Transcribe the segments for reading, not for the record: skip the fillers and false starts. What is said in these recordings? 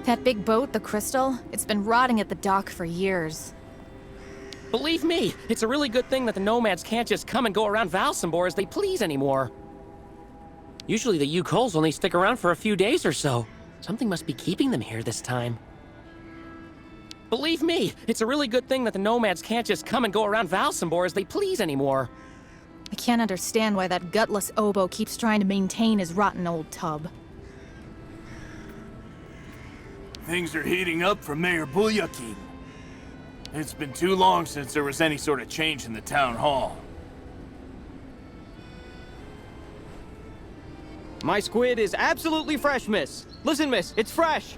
That big boat, the Crystal, it's been rotting at the dock for years. Believe me, it's a really good thing that the nomads can't just come and go around Valsembor as they please anymore. Usually the Youkols only stick around for a few days or so. Something must be keeping them here this time. Believe me, it's a really good thing that the nomads can't just come and go around Valsembor as they please anymore. I can't understand why that gutless oboe keeps trying to maintain his rotten old tub. Things are heating up for Mayor Bulyakin. It's been too long since there was any sort of change in the town hall. My squid is absolutely fresh, miss. Listen, miss, it's fresh.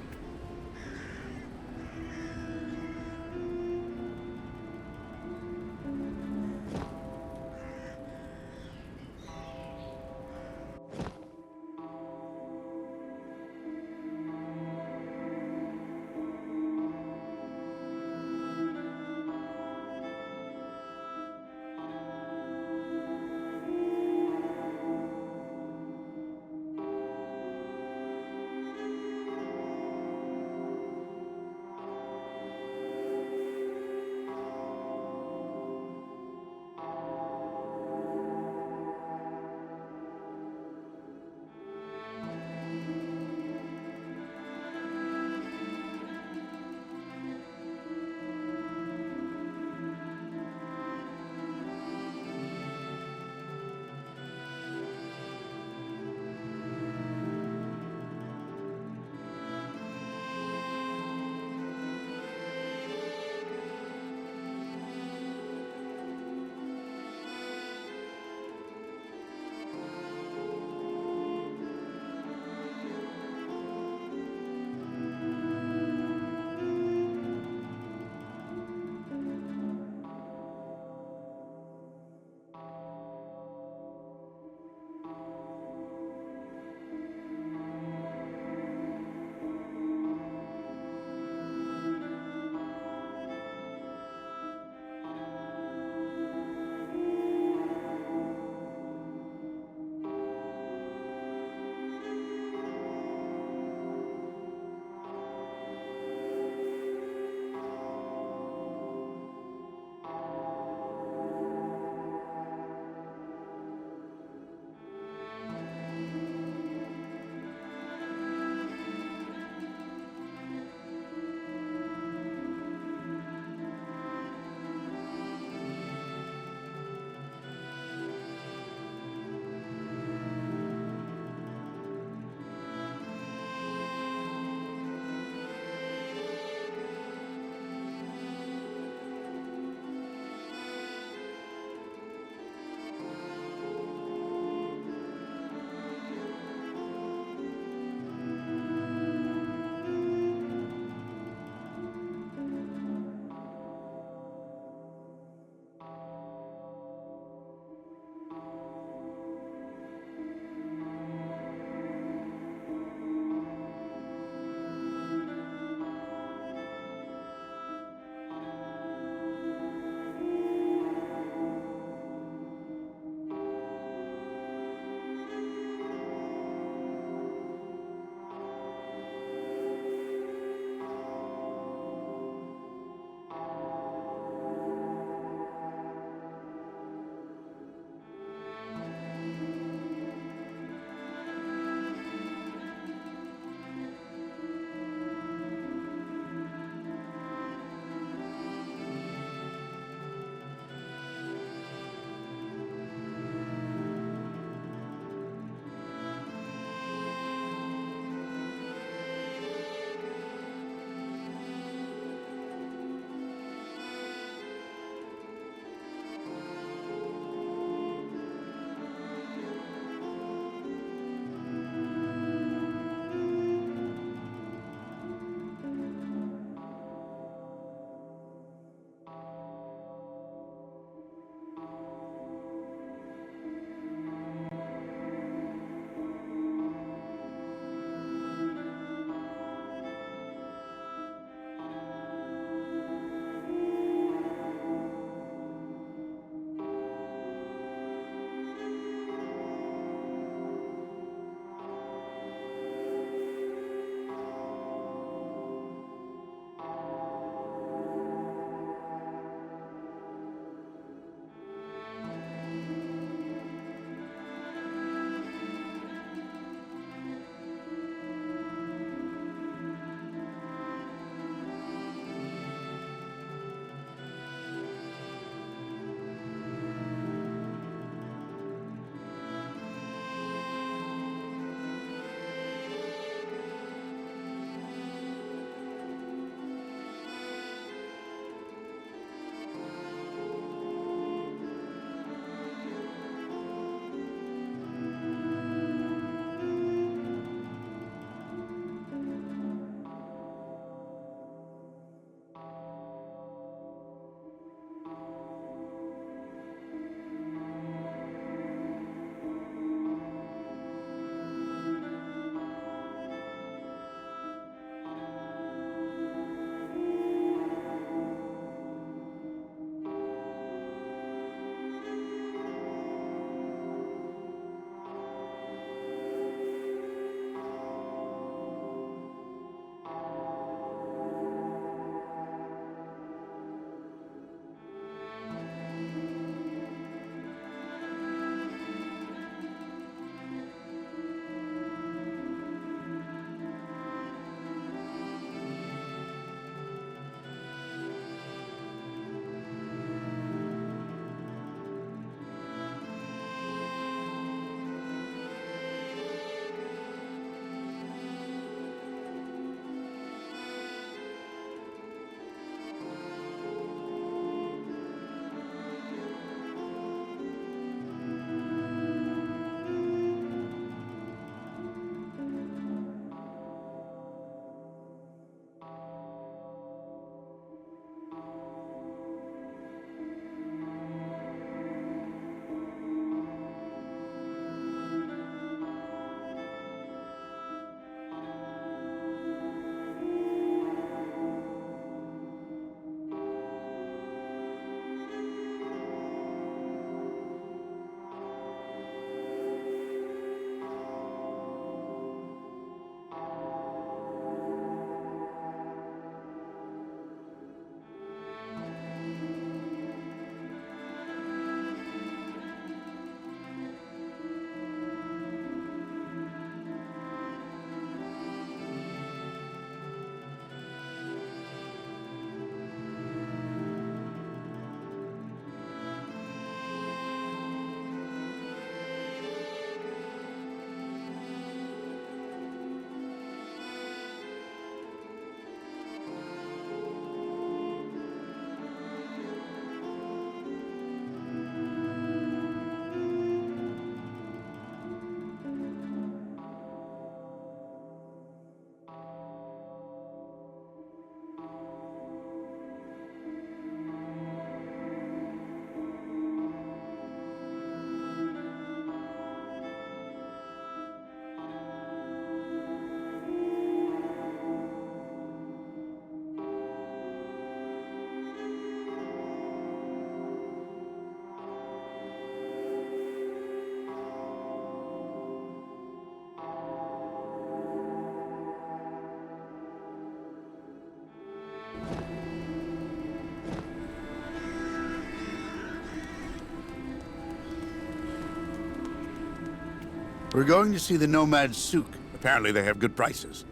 We're going to see the Nomad Souk. Apparently they have good prices.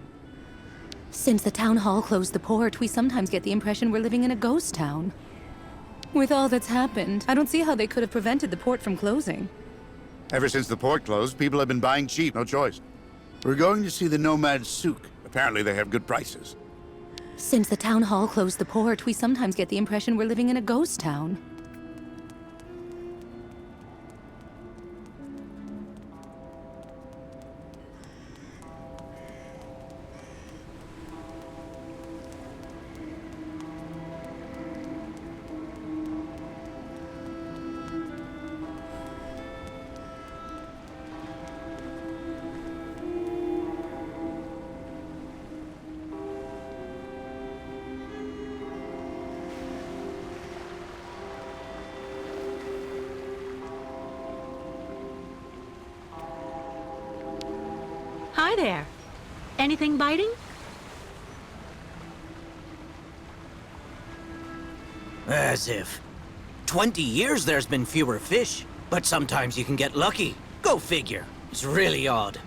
Since the town hall closed the port, we sometimes get the impression we're living in a ghost town. With all that's happened, I don't see how they could have prevented the port from closing. Ever since the port closed, people have been buying cheap, no choice. We're going to see the Nomad Souk. Apparently they have good prices. Since the town hall closed the port, we sometimes get the impression we're living in a ghost town. Hi there. Anything biting? As if. 20 years there's been fewer fish, but sometimes you can get lucky. Go figure. It's really odd.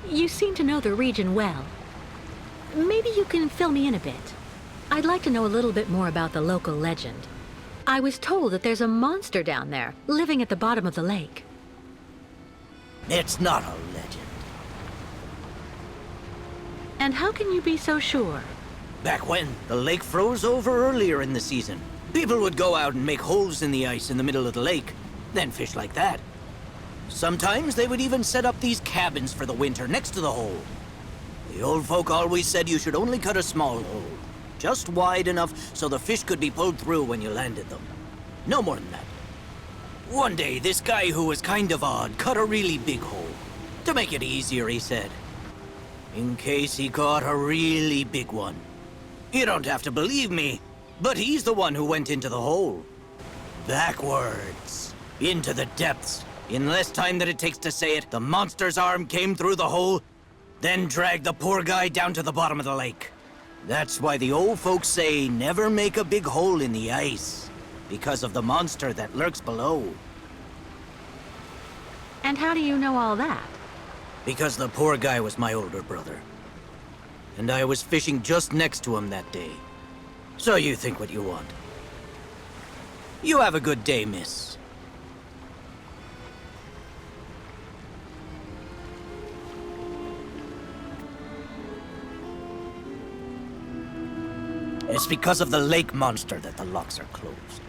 You seem to know the region well. Maybe you can fill me in a bit. I'd like to know a little bit more about the local legend. I was told that there's a monster down there, living at the bottom of the lake. It's not a legend. And how can you be so sure? Back when, the lake froze over earlier in the season. People would go out and make holes in the ice in the middle of the lake, then fish like that. Sometimes they would even set up these cabins for the winter next to the hole. The old folk always said you should only cut a small hole, just wide enough so the fish could be pulled through when you landed them. No more than that. One day, this guy who was kind of odd cut a really big hole. To make it easier, he said. In case he caught a really big one. You don't have to believe me, but he's the one who went into the hole. Backwards. Into the depths. In less time than it takes to say it, the monster's arm came through the hole, then dragged the poor guy down to the bottom of the lake. That's why the old folks say never make a big hole in the ice, because of the monster that lurks below. And how do you know all that? Because the poor guy was my older brother. And I was fishing just next to him that day. So you think what you want. You have a good day, miss. It's because of the lake monster that the locks are closed.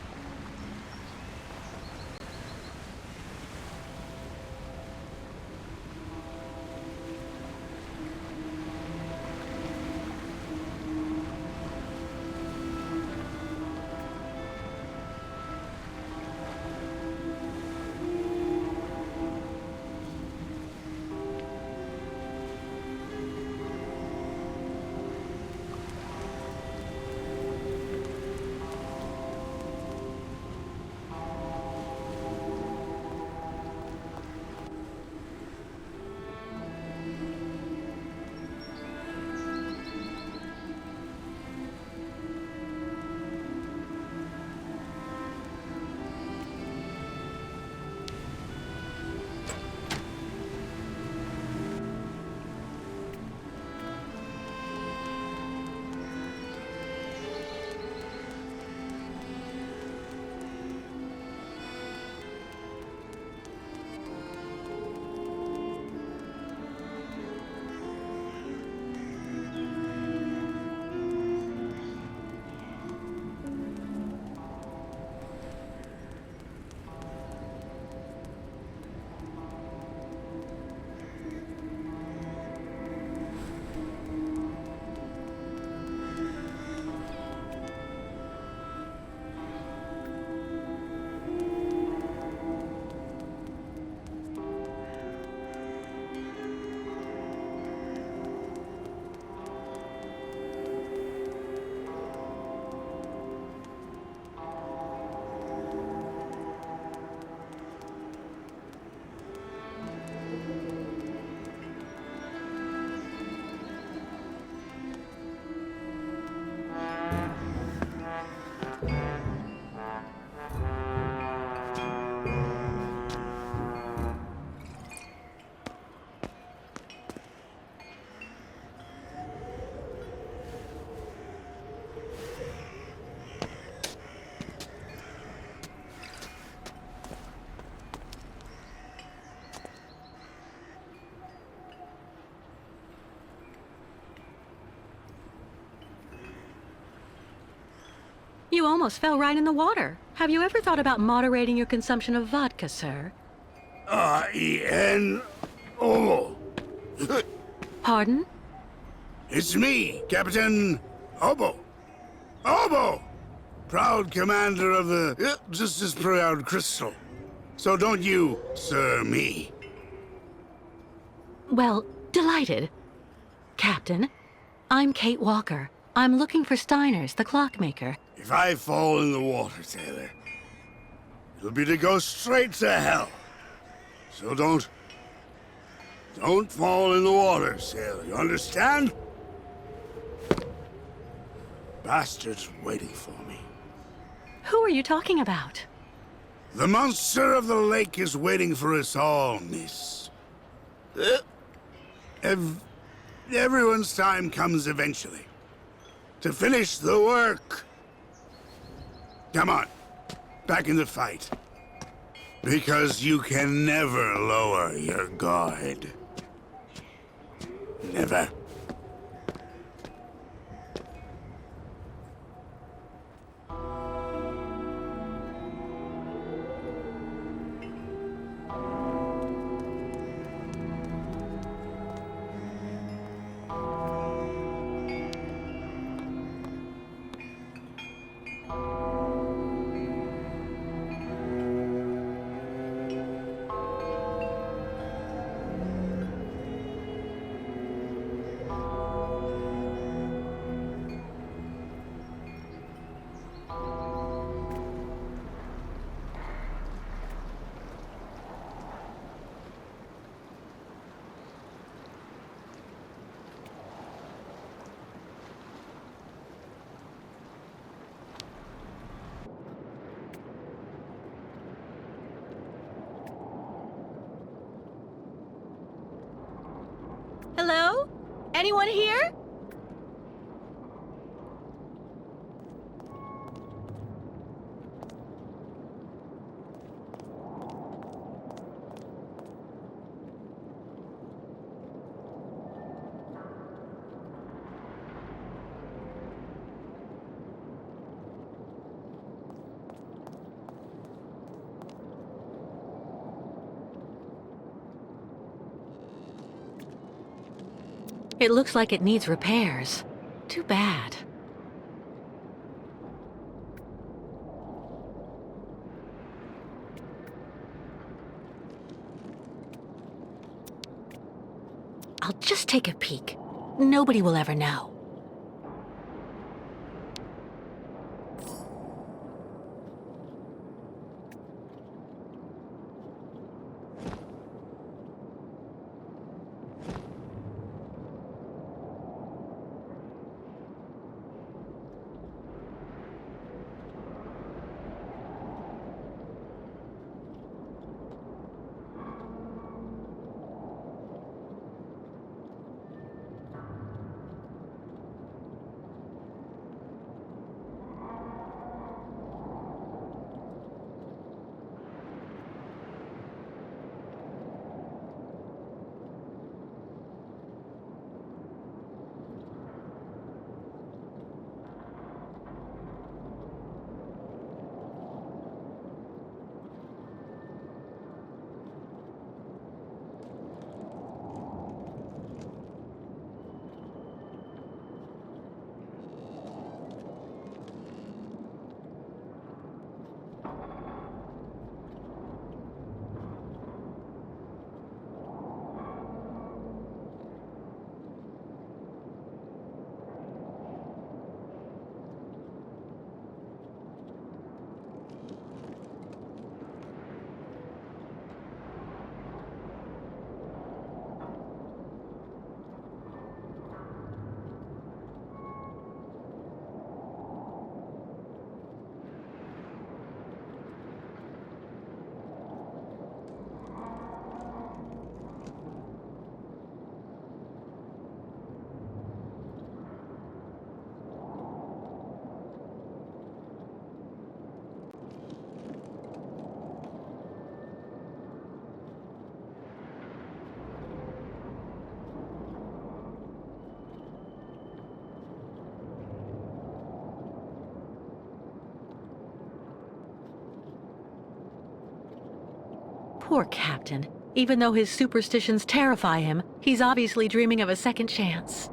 You almost fell right in the water. Have you ever thought about moderating your consumption of vodka, sir? I-N-O. Pardon? It's me, Captain Obo. Obo! Proud commander of the just as proud crystal. So don't you, sir, me. Well, delighted. Captain, I'm Kate Walker. I'm looking for Steiner's, the clockmaker. If I fall in the water, sailor, it'll be to go straight to hell. So don't fall in the water, sailor. You understand? Bastard's waiting for me. Who are you talking about? The monster of the lake is waiting for us all, miss. Everyone's time comes eventually. To finish the work. Come on, back in the fight. Because you can never lower your guard. Never. Hello? Anyone here? It looks like it needs repairs. Too bad. I'll just take a peek. Nobody will ever know. Poor Captain. Even though his superstitions terrify him, he's obviously dreaming of a second chance.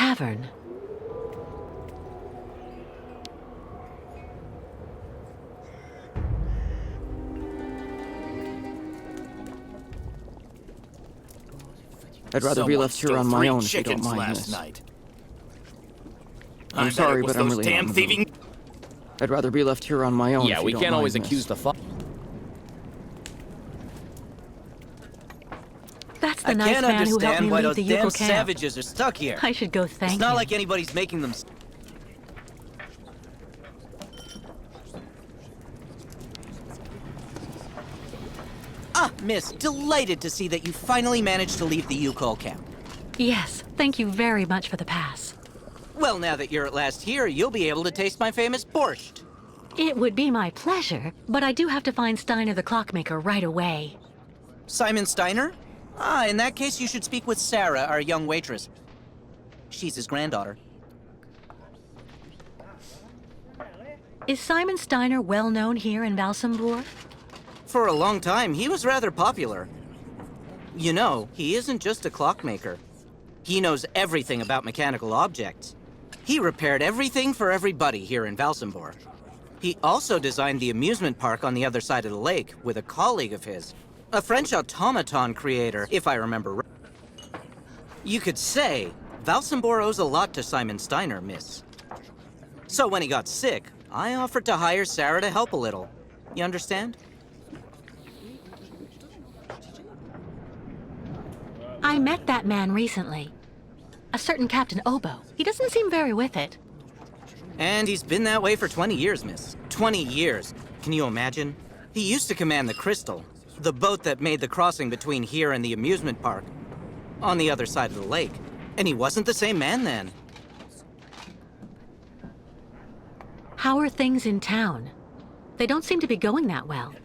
tavern. I'd rather be left here on my own if you don't mind, last miss. night. I'm sorry, but I'm really damn not in the mood. thieving. I'd rather be left here on my own Yeah, if you we don't can't mind, always miss. accuse the That's the I nice can't man who helped understand me why leave those the damn Youkol camp. savages are stuck here. I should go thank It's not him. like anybody's making them. Ah, miss, delighted to see that you finally managed to leave the Youkol camp. Yes, thank you very much for the pass. Well, now that you're at last here, you'll be able to taste my famous borscht. It would be my pleasure, but I do have to find Steiner the clockmaker right away. Simon Steiner? Ah, in that case, you should speak with Sarah, our young waitress. She's his granddaughter. Is Simon Steiner well known here in Valsembor? For a long time, he was rather popular. You know, he isn't just a clockmaker. He knows everything about mechanical objects. He repaired everything for everybody here in Valsembor. He also designed the amusement park on the other side of the lake with a colleague of his. A French automaton creator, if I remember right. You could say Valsembor owes a lot to Simon Steiner, miss. So when he got sick, I offered to hire Sarah to help a little. You understand? I met that man recently. A certain Captain Obo. He doesn't seem very with it. And he's been that way for 20 years, miss. 20 years. Can you imagine? He used to command the Crystal, the boat that made the crossing between here and the amusement park, on the other side of the lake. And he wasn't the same man then. How are things in town? They don't seem to be going that well.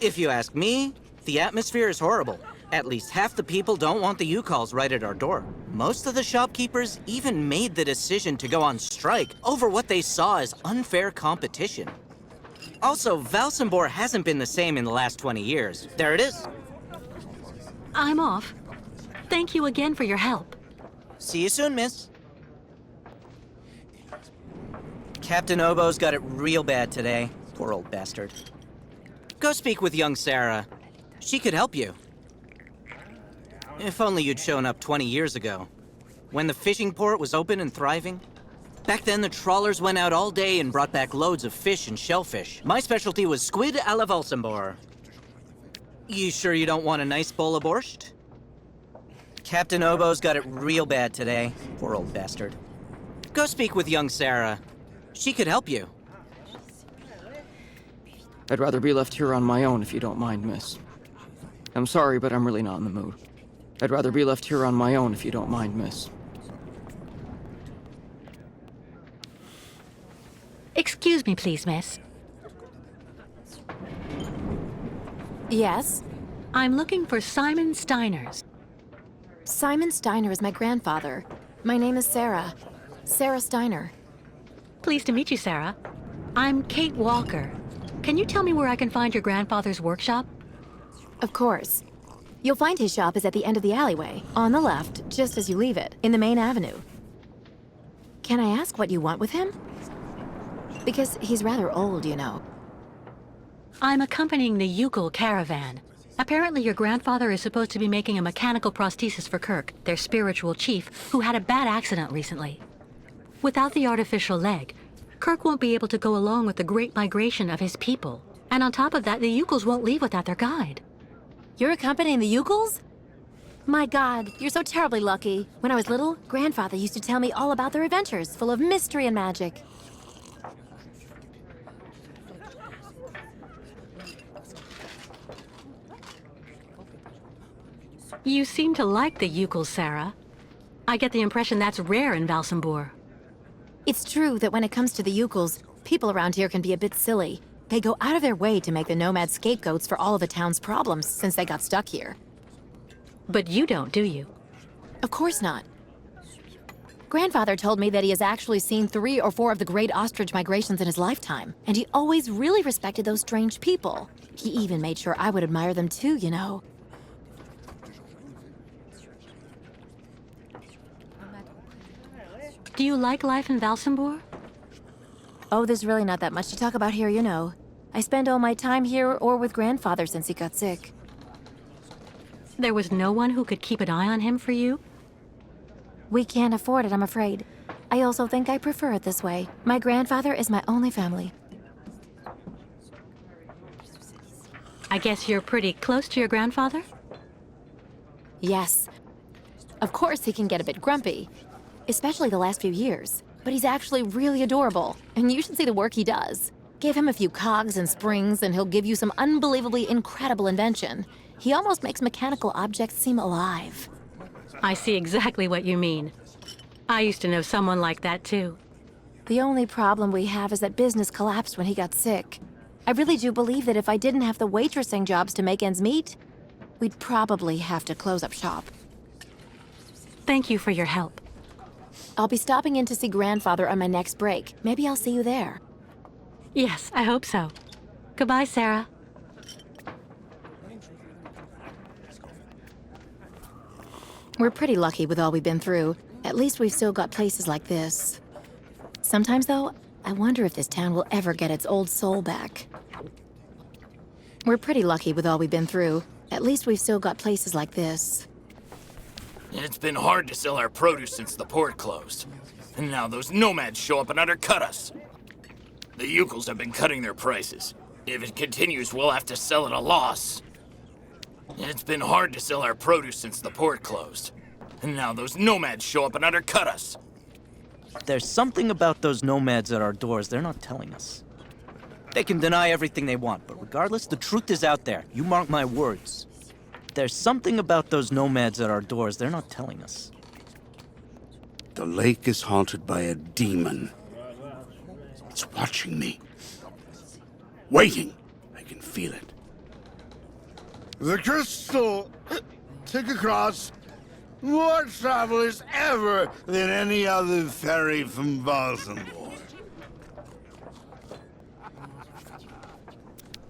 If you ask me, the atmosphere is horrible. At least half the people don't want the Youkols right at our door. Most of the shopkeepers even made the decision to go on strike over what they saw as unfair competition. Also, Valsembor hasn't been the same in the last 20 years. There it is. I'm off. Thank you again for your help. See you soon, miss. Captain Obo's got it real bad today. Poor old bastard. Go speak with young Sarah. She could help you. If only you'd shown up 20 years ago, when the fishing port was open and thriving. Back then, the trawlers went out all day and brought back loads of fish and shellfish. My specialty was squid a la Valsembor. You sure you don't want a nice bowl of borscht? Captain Obo's got it real bad today. Poor old bastard. Go speak with young Sarah. She could help you. I'd rather be left here on my own if you don't mind, miss. I'm sorry, but I'm really not in the mood. I'd rather be left here on my own if you don't mind, miss. Excuse me, please, miss. Yes? I'm looking for Simon Steiners. Simon Steiner is my grandfather. My name is Sarah. Sarah Steiner. Pleased to meet you, Sarah. I'm Kate Walker. Can you tell me where I can find your grandfather's workshop? Of course. You'll find his shop is at the end of the alleyway, on the left, just as you leave it, in the main avenue. Can I ask what you want with him? Because he's rather old, you know. I'm accompanying the Youkol caravan. Apparently your grandfather is supposed to be making a mechanical prosthesis for Kirk, their spiritual chief, who had a bad accident recently. Without the artificial leg, Kirk won't be able to go along with the great migration of his people. And on top of that, the Youkols won't leave without their guide. You're accompanying the Youkols? My God, you're so terribly lucky. When I was little, Grandfather used to tell me all about their adventures, full of mystery and magic. You seem to like the Youkol, Sarah. I get the impression that's rare in Valsembor. It's true that when it comes to the Youkols, people around here can be a bit silly. They go out of their way to make the nomads scapegoats for all of the town's problems since they got stuck here. But you don't, do you? Of course not. Grandfather told me that he has actually seen 3 or 4 of the great ostrich migrations in his lifetime, and he always really respected those strange people. He even made sure I would admire them too, you know. Do you like life in Valsembor? Oh, there's really not that much to talk about here, you know. I spend all my time here or with grandfather since he got sick. There was no one who could keep an eye on him for you? We can't afford it, I'm afraid. I also think I prefer it this way. My grandfather is my only family. I guess you're pretty close to your grandfather? Yes. Of course he can get a bit grumpy, especially the last few years. But he's actually really adorable, and you should see the work he does. Give him a few cogs and springs, and he'll give you some unbelievably incredible invention. He almost makes mechanical objects seem alive. I see exactly what you mean. I used to know someone like that, too. The only problem we have is that business collapsed when he got sick. I really do believe that if I didn't have the waitressing jobs to make ends meet, we'd probably have to close up shop. Thank you for your help. I'll be stopping in to see grandfather on my next break. Maybe I'll see you there. Yes, I hope so. Goodbye, Sarah. We're pretty lucky with all we've been through. At least we've still got places like this. Sometimes, though, I wonder if this town will ever get its old soul back. We're pretty lucky with all we've been through. At least we've still got places like this. It's been hard to sell our produce since the port closed. And now those nomads show up and undercut us. The Youkols have been cutting their prices. If it continues, we'll have to sell at a loss. It's been hard to sell our produce since the port closed. And now those nomads show up and undercut us. There's something about those nomads at our doors they're not telling us. They can deny everything they want, but regardless, the truth is out there. You mark my words. There's something about those nomads at our doors they're not telling us. The lake is haunted by a demon. It's watching me. Waiting. I can feel it. The crystal took across more travelers ever than any other ferry from Valsembor.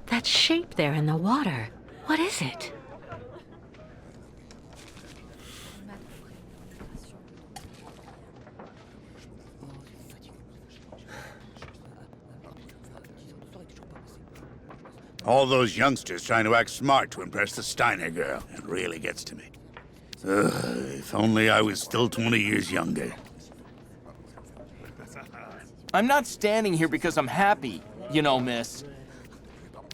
That shape there in the water. What is it? All those youngsters trying to act smart to impress the Steiner girl. It really gets to me. If only I was still 20 years younger. I'm not standing here because I'm happy, you know, miss.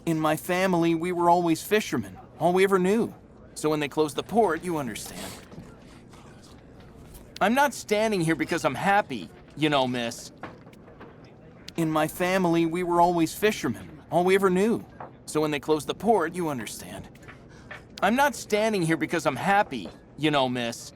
In my family, we were always fishermen, all we ever knew. So when they closed the port, you understand. I'm not standing here because I'm happy, you know, miss. In my family, we were always fishermen, all we ever knew. So when they closed the port, you understand. I'm not standing here because I'm happy, you know, miss.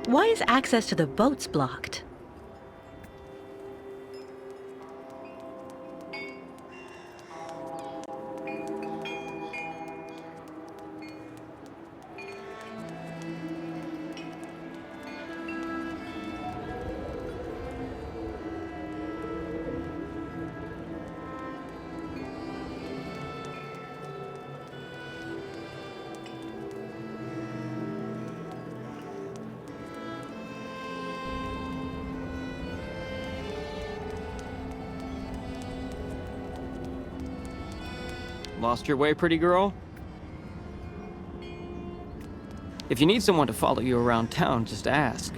Why is access to the boats blocked? Lost your way, pretty girl? If you need someone to follow you around town, just ask.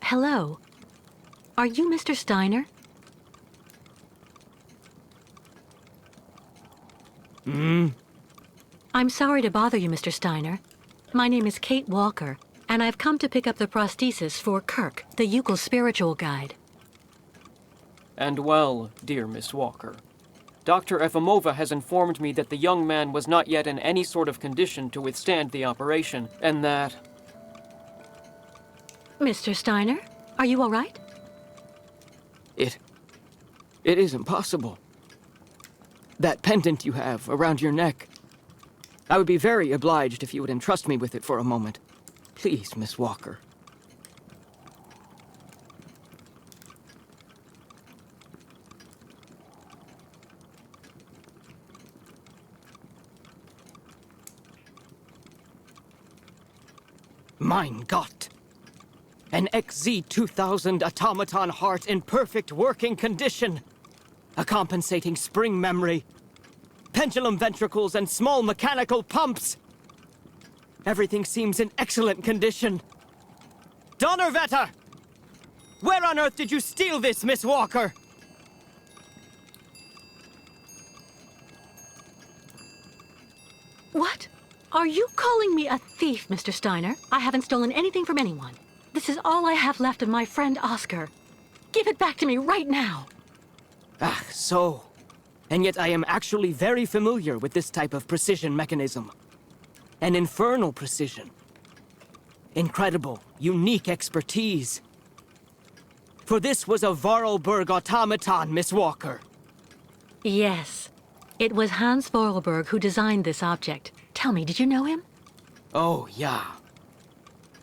Hello. Are you Mr. Steiner? I'm sorry to bother you, Mr. Steiner. My name is Kate Walker, and I've come to pick up the prosthesis for Kirk, the Youkol spiritual guide. And well, dear Miss Walker, Dr. Efimova has informed me that the young man was not yet in any sort of condition to withstand the operation, and that... Mr. Steiner, are you all right? It is impossible. That pendant you have around your neck. I would be very obliged if you would entrust me with it for a moment. Please, Miss Walker. Mein Gott! An XZ-2000 automaton heart in perfect working condition. A compensating spring memory. Pendulum ventricles and small mechanical pumps. Everything seems in excellent condition. Donnerwetter! Where on earth did you steal this, Miss Walker? What? Are you calling me a thief, Mr. Steiner? I haven't stolen anything from anyone. This is all I have left of my friend Oscar. Give it back to me right now. Ah, so. And yet I am actually very familiar with this type of precision mechanism. An infernal precision. Incredible, unique expertise. For this was a Vorarlberg automaton, Miss Walker. Yes. It was Hans Vorarlberg who designed this object. Tell me, did you know him? Oh, yeah.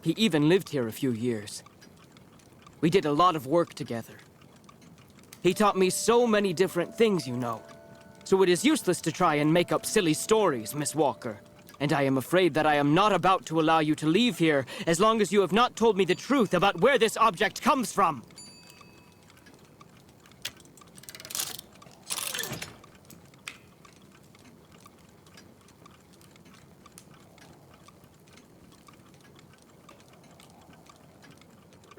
He even lived here a few years. We did a lot of work together. He taught me so many different things, you know. So it is useless to try and make up silly stories, Miss Walker. And I am afraid that I am not about to allow you to leave here as long as you have not told me the truth about where this object comes from.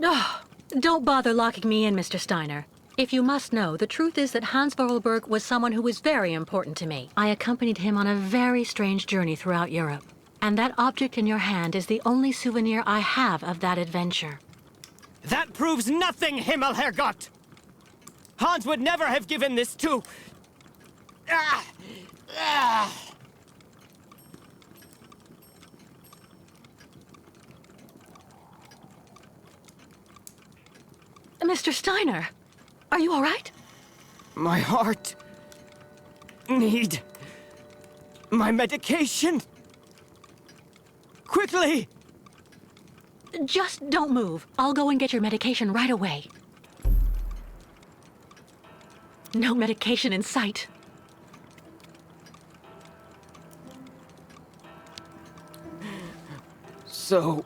Oh, don't bother locking me in, Mr. Steiner. If you must know, the truth is that Hans Vorarlberg was someone who was very important to me. I accompanied him on a very strange journey throughout Europe. And that object in your hand is the only souvenir I have of that adventure. That proves nothing, Himmelherrgott! Hans would never have given this to... Mr. Steiner, are you all right? My heart... need... my medication! Quickly! Just don't move. I'll go and get your medication right away. No medication in sight. So,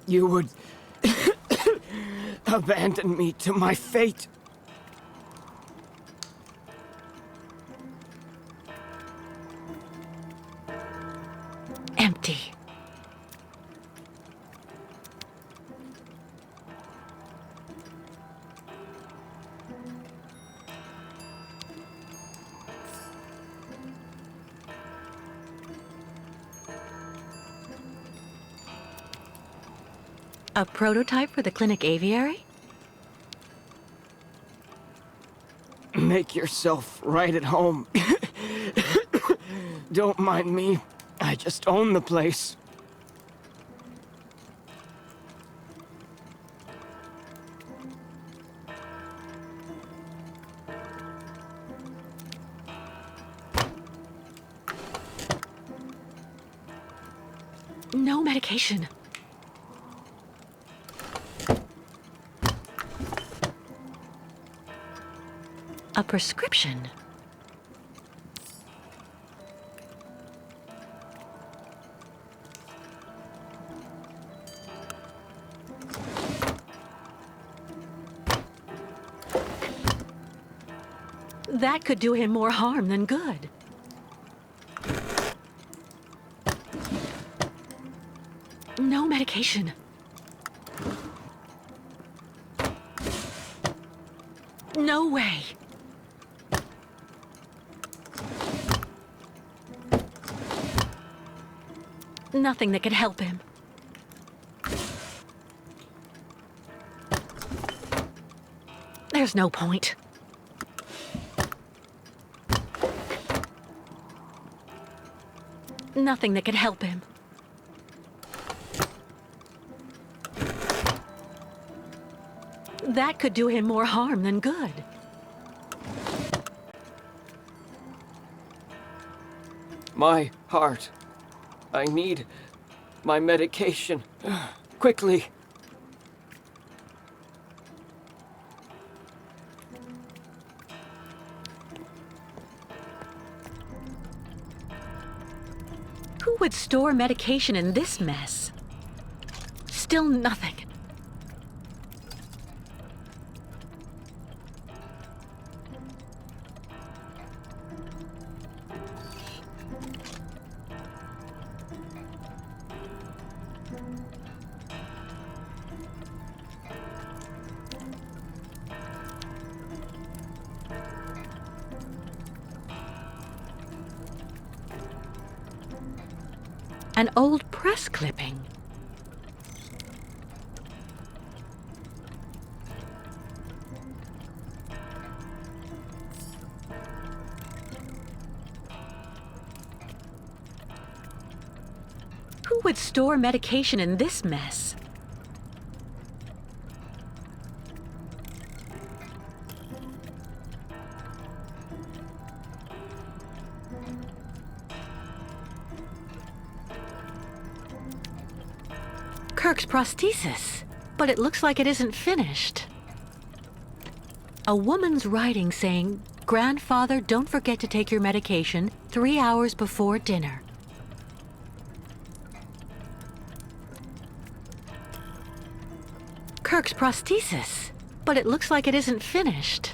you would... abandon me to my fate? Empty. A prototype for the clinic aviary? Make yourself right at home. Don't mind me. I just own the place. No medication. A prescription. That could do him more harm than good. No medication. No way. Nothing that could help him. There's no point. Nothing that could help him. That could do him more harm than good. My heart. I need my medication. Quickly. Who would store medication in this mess? Still nothing. An old press clipping. Who would store medication in this mess? Kirk's prosthesis, but it looks like it isn't finished. A woman's writing saying, "Grandfather, don't forget to take your medication 3 hours before dinner." Kirk's prosthesis, but it looks like it isn't finished.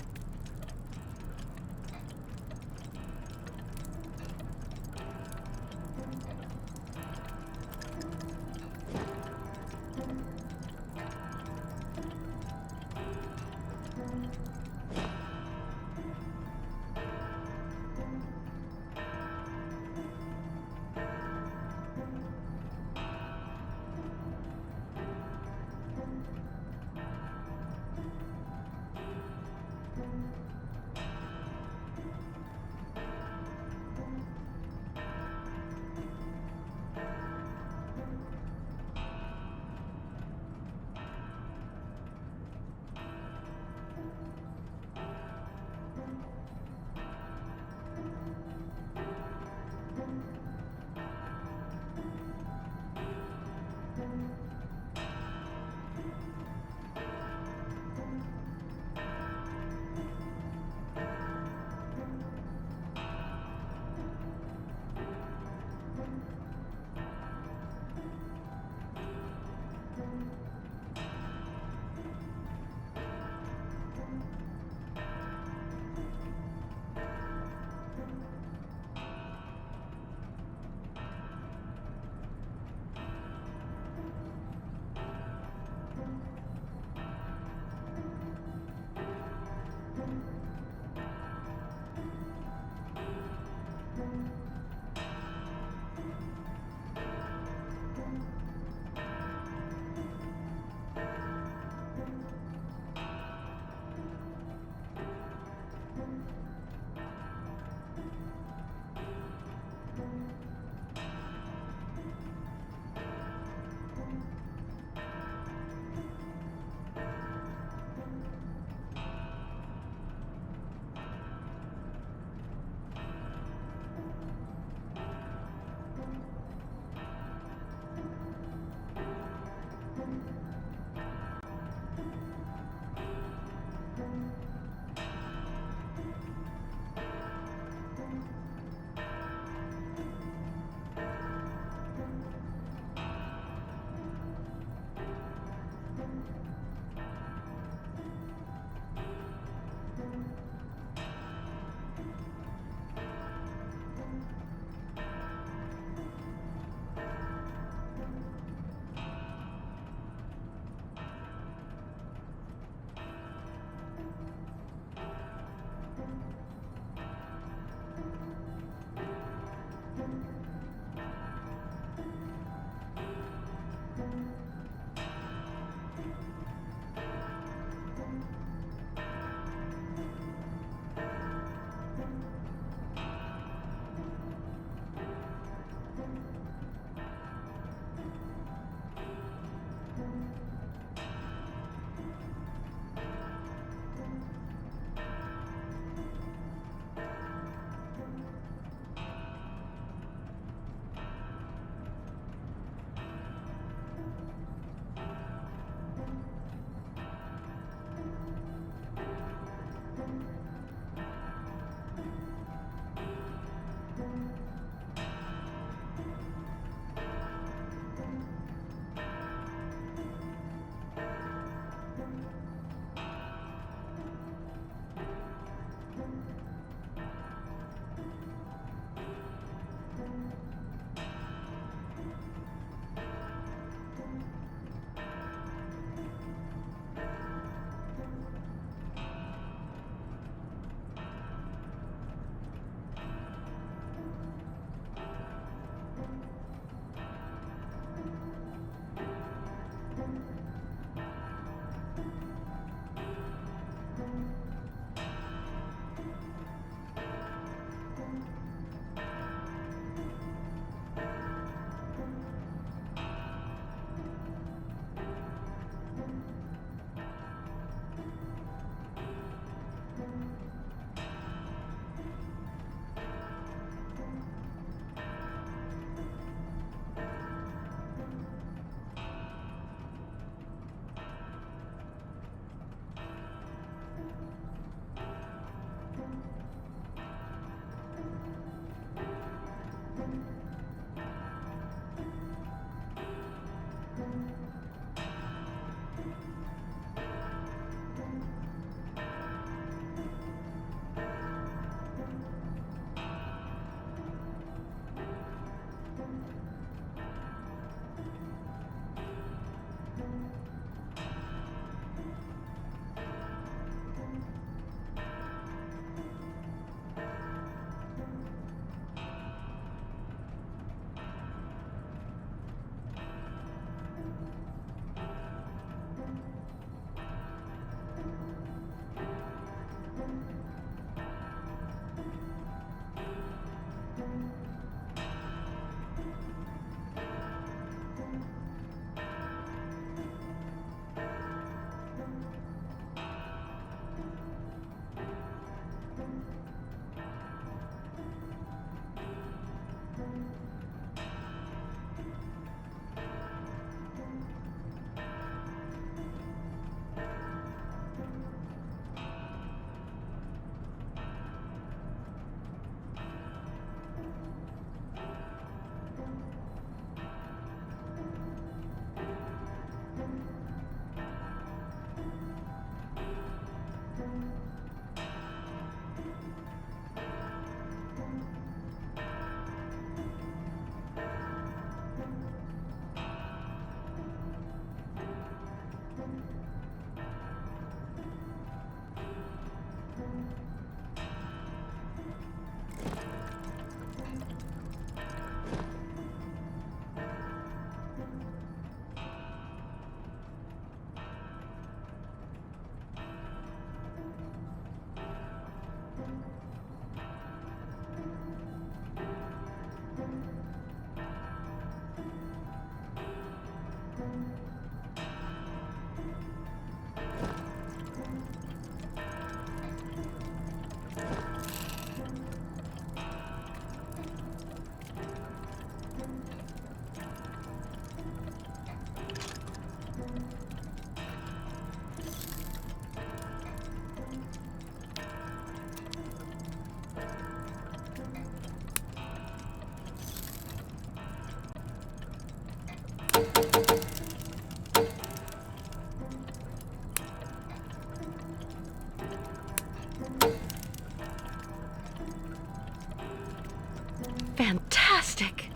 Fantastic!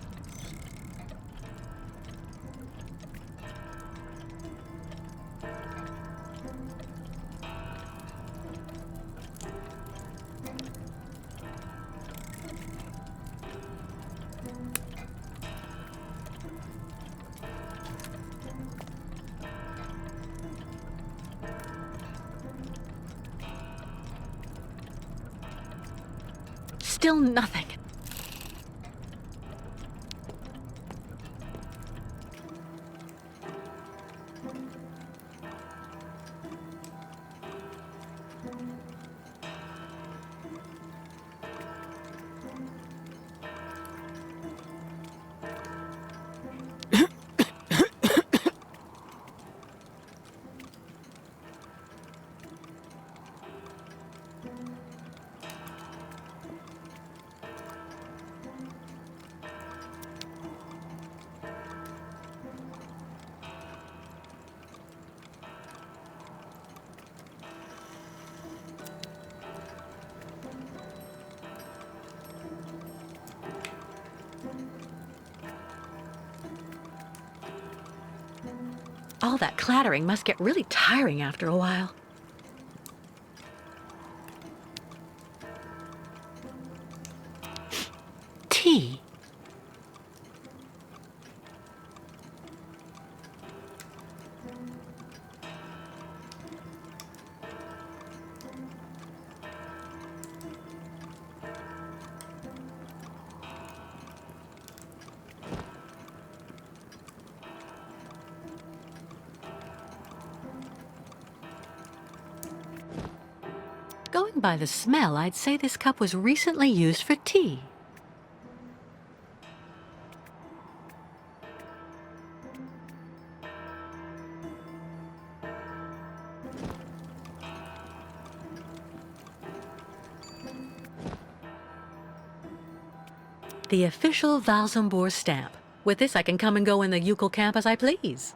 Still nothing. All that clattering must get really tiring after a while. Tea. Going by the smell, I'd say this cup was recently used for tea. The official Valsembor stamp. With this, I can come and go in the Youkol camp as I please.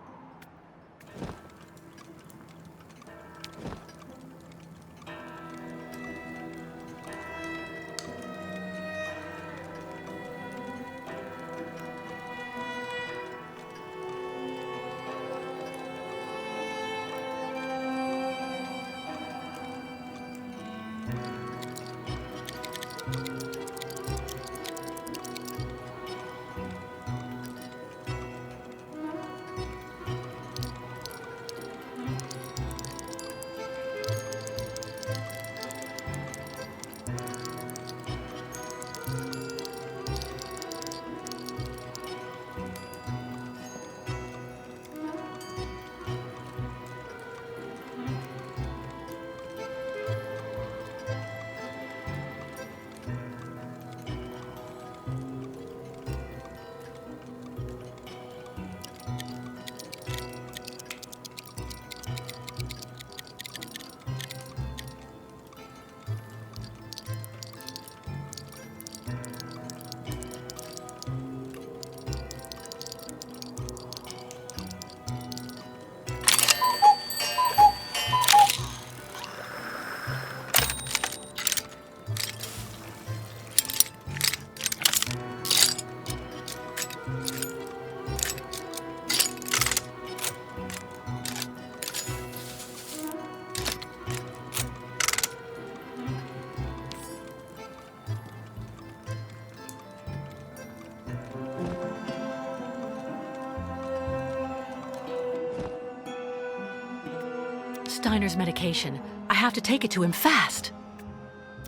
Steiner's medication. I have to take it to him fast.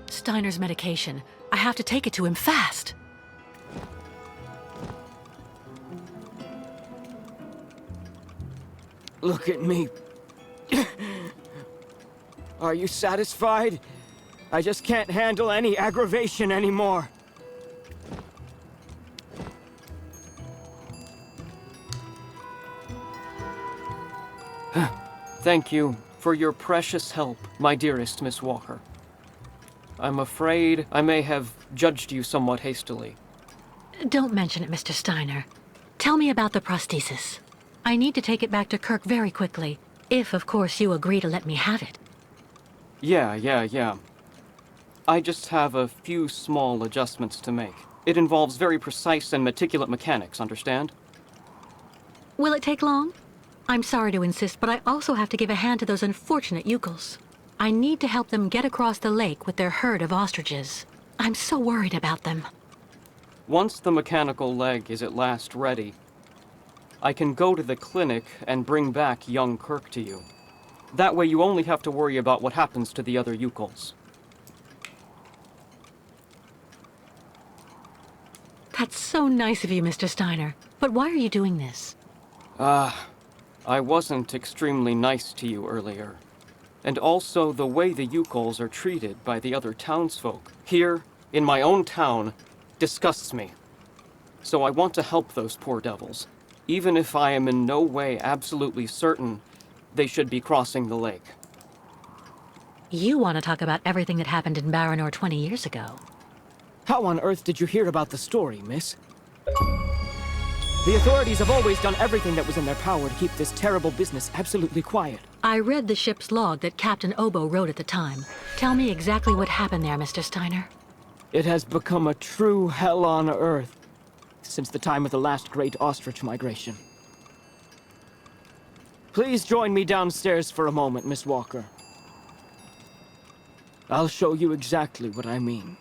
Steiner's medication. I have to take it to him fast. Look at me. Are you satisfied? I just can't handle any aggravation anymore. Thank you for your precious help, my dearest Miss Walker. I'm afraid I may have judged you somewhat hastily. Don't mention it, Mr. Steiner. Tell me about the prosthesis. I need to take it back to Kirk very quickly, if, of course, you agree to let me have it. Yeah. I just have a few small adjustments to make. It involves very precise and meticulous mechanics, understand? Will it take long? I'm sorry to insist, but I also have to give a hand to those unfortunate Youkols. I need to help them get across the lake with their herd of ostriches. I'm so worried about them. Once the mechanical leg is at last ready, I can go to the clinic and bring back young Kirk to you. That way you only have to worry about what happens to the other Youkols. That's so nice of you, Mr. Steiner. But why are you doing this? I wasn't extremely nice to you earlier. And also, the way the Youkols are treated by the other townsfolk, here, in my own town, disgusts me. So I want to help those poor devils, even if I am in no way absolutely certain they should be crossing the lake. You want to talk about everything that happened in Baranor 20 years ago. How on earth did you hear about the story, miss? The authorities have always done everything that was in their power to keep this terrible business absolutely quiet. I read the ship's log that Captain Obo wrote at the time. Tell me exactly what happened there, Mr. Steiner. It has become a true hell on Earth since the time of the last great ostrich migration. Please join me downstairs for a moment, Miss Walker. I'll show you exactly what I mean.